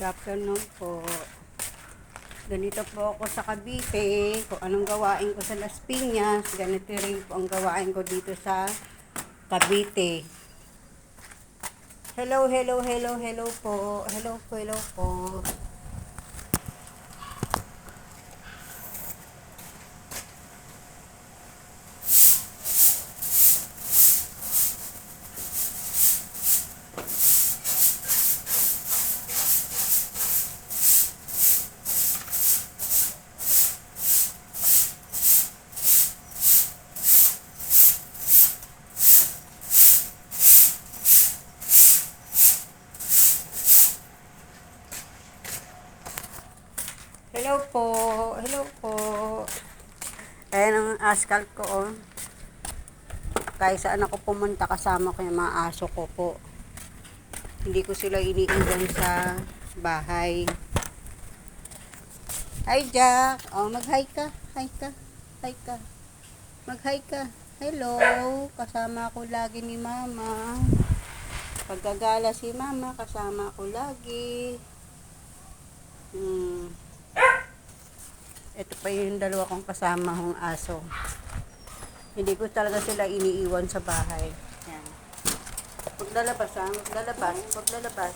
Good afternoon po. Ganito po ako sa Cavite. Kung anong gawain ko sa Las Piñas, ganito rin po ang gawain ko dito sa Cavite. Hello po. Hello po. Hello po. Ayan ang ascal ko, oh. Kahit saan ako pumunta, kasama ko yung mga aso ko po. Hindi ko sila iniiwan sa bahay. Hi, Jack. Oh, mag-hi ka. Hi ka. Mag-hi ka. Hello. Kasama ako lagi ni Mama. Pagkagala si Mama, kasama ako lagi. Ito pa yung dalawa kong kasama kong aso. Hindi ko talaga sila iniiwan sa bahay. Yan. Maglalabas ha, maglalabas.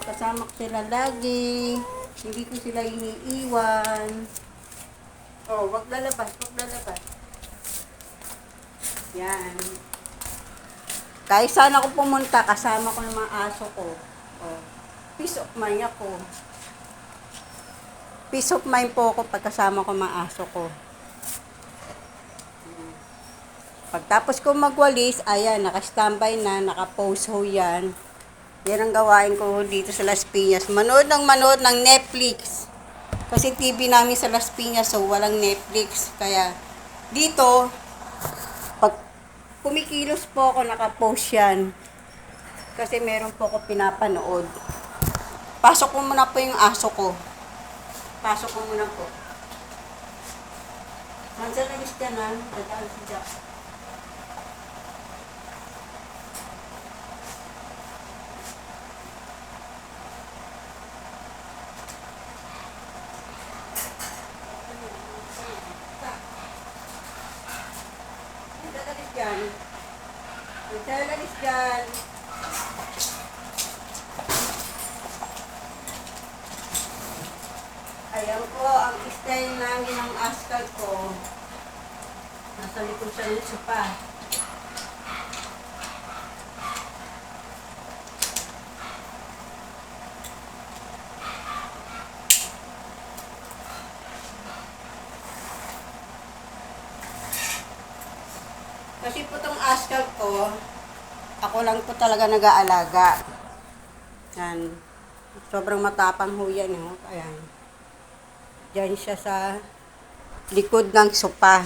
Kasama ko sila lagi. Hindi ko sila iniiwan. Oh, maglalabas. Yan. Kahit saan ako pumunta, kasama ko yung mga aso ko. Oh, peace of mind ako. Peace of mind po ako pagkasama ko mga aso ko. Pagtapos ko magwalis, ayan, naka-standby na, naka-pause ho yan. Yan ang gawain ko dito sa Las Piñas. Manood ng Netflix. Kasi TV namin sa Las Piñas, so walang Netflix. Kaya dito, pag kumikilos po ako, naka-pause yan. Kasi meron po ako pinapanood. Pasok ko muna po yung aso ko. Pasok ko muna po. Nandiyan na gusto na. Dadaan si Jack. Nandiyan dyan. Ayan po, ang style namin ng ascal ko. Nasa likod siya ng sopa. Kasi po itong ascal ko, ako lang po talaga nag-aalaga. Yan. Sobrang matapang ho yan. Ayan. Diyan siya sa likod ng sopa.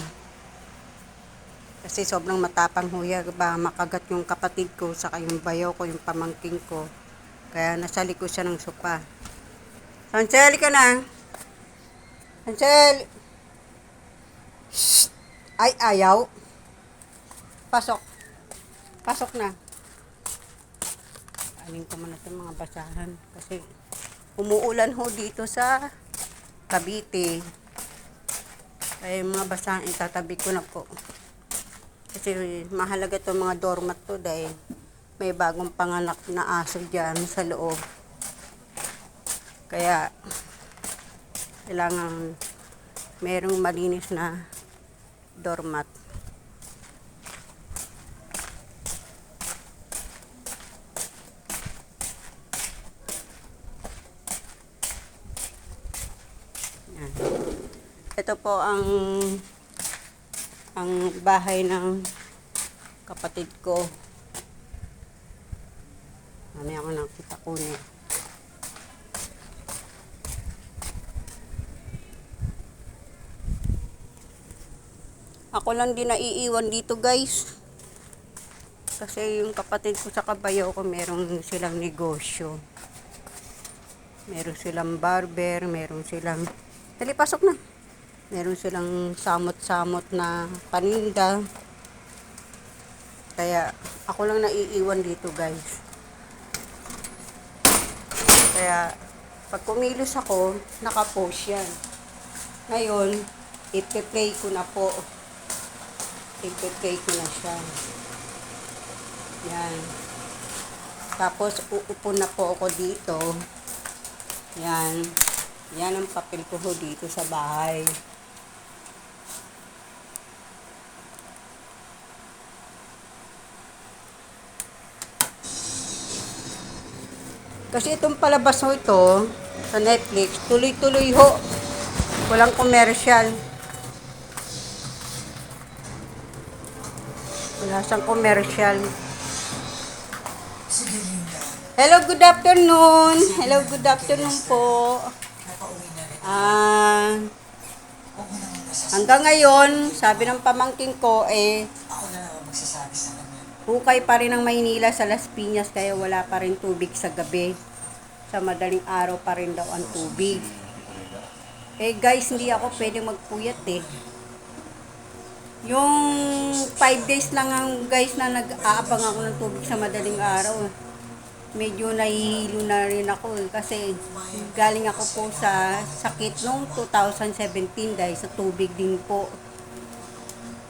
Kasi sobrang matapang ho yan. Ba, makagat yung kapatid ko, saka yung bayaw ko, yung pamangking ko. Kaya nasa likod siya ng sopa. Hansel, ka na. Hansel! Shhh! Ay, ayaw. Pasok na. Aling ko muna itong mga basahan. Kasi umuulan ho dito sa Cavite. Kaya yung mga basahan, itatabi ko na po. Kasi mahalaga itong mga doormat to dahil may bagong panganak na aso dyan sa loob. Kaya kailangan merong malinis na doormat. Ito po ang bahay ng kapatid ko. Mamaya ko nakita ko niya. Ako lang din naiiwan dito, guys. Kasi yung kapatid ko sa kabayaw ko, meron silang negosyo. Meron silang barber, meron silang... Dali, pasok na. Meron silang samot-samot na paninda. Kaya ako lang naiiwan dito, guys. Kaya, pag kumilos ako, nakapost yan. Ngayon, ipe-play ko na po. Ipe-play ko na siya. Yan. Tapos, uupo na po ako dito. Yan. Yan ang papel ko ho dito sa bahay. Kasi itong palabas ho ito, sa Netflix, tuloy-tuloy ho. Walang commercial. Wala siyang commercial. Hello, good afternoon. Hello, good afternoon po. Hanggang ngayon, sabi ng pamangkin ko, hukay pa rin ang Maynila sa Las Piñas, kaya wala pa rin tubig sa gabi. Sa madaling araw pa rin daw ang tubig. Guys, hindi ako pwedeng magpuyat Yung 5 days lang ang guys na nag-aabang ako ng tubig sa madaling araw. Medyo nahihilo na rin ako kasi galing ako po sa sakit noong 2017 dahil sa tubig din po.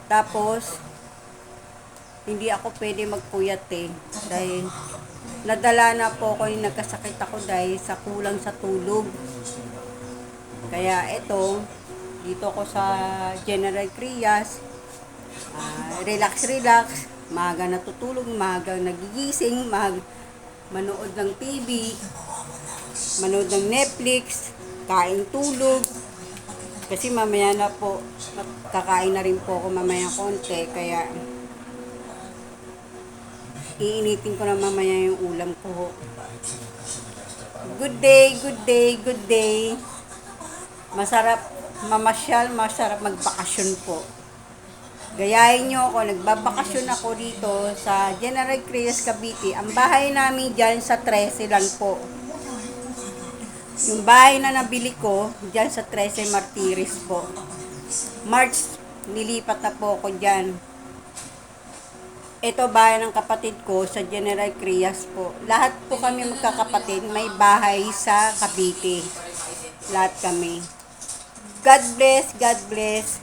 Tapos, hindi ako pwede magpuyat dahil nadala na po ako yung nagkasakit ako dahil sa kulang sa tulog. Kaya ito, dito ako sa General Trias, relax, maaga natutulog, maaga nagigising, manood ng TV, manood ng Netflix, kain tulog. Kasi mamaya na po, kakain na rin po ako mamaya konti, kaya iinitin ko na mamaya yung ulam ko. Good day, good day, good day. Masarap mamasyal, masarap magbakasyon po. Gayahin nyo ako, nagbabakasyon ako dito sa General Trias, Cavite. Ang bahay namin dyan sa 13 lang po. Yung bahay na nabili ko, dyan sa 13 Martires po. March, nilipat na po ako dyan. Ito bahay ng kapatid ko sa General Trias po. Lahat po kami magkakapatid, may bahay sa Cavite. Lahat kami. God bless, God bless.